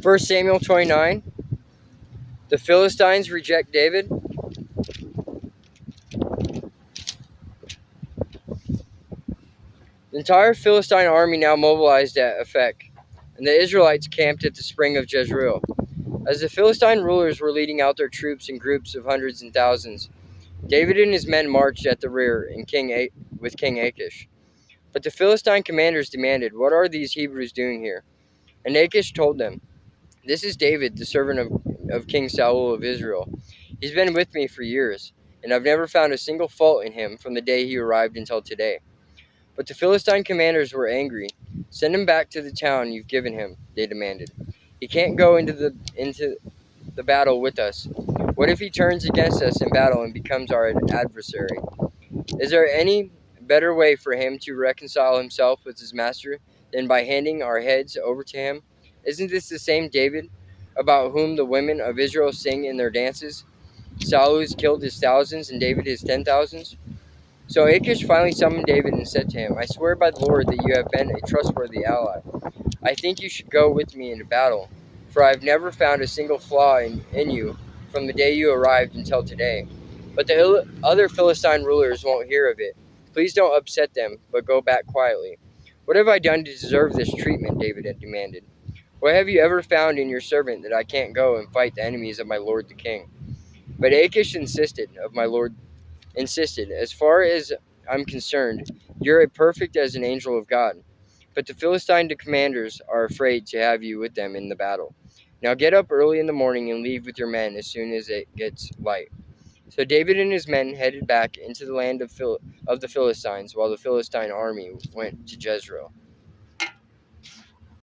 1 Samuel 29. The Philistines reject David. The entire Philistine army now mobilized at Aphek, and the Israelites camped at the spring of Jezreel. As the Philistine rulers were leading out their troops in groups of hundreds and thousands, David and his men marched at the rear with King Achish. But the Philistine commanders demanded, "What are these Hebrews doing here?" And Achish told them, "This is David, the servant of King Saul of Israel. He's been with me for years, and I've never found a single fault in him from the day he arrived until today." But the Philistine commanders were angry. "Send him back to the town you've given him," they demanded. "He can't go into the battle with us. What if he turns against us in battle and becomes our adversary? Is there any better way for him to reconcile himself with his master than by handing our heads over to him? Isn't this the same David about whom the women of Israel sing in their dances? Saul has killed his thousands and David his 10,000s." So Achish finally summoned David and said to him, "I swear by the Lord that you have been a trustworthy ally. I think you should go with me into battle, for I have never found a single flaw in you from the day you arrived until today. But the other Philistine rulers won't hear of it. Please don't upset them, but go back quietly." "What have I done to deserve this treatment?" David had demanded. "What have you ever found in your servant that I can't go and fight the enemies of my lord the king?" But Achish insisted, "As far as I'm concerned, you're as perfect as an angel of God. But the Philistine commanders are afraid to have you with them in the battle. Now get up early in the morning and leave with your men as soon as it gets light." So David and his men headed back into the land of the Philistines, while the Philistine army went to Jezreel.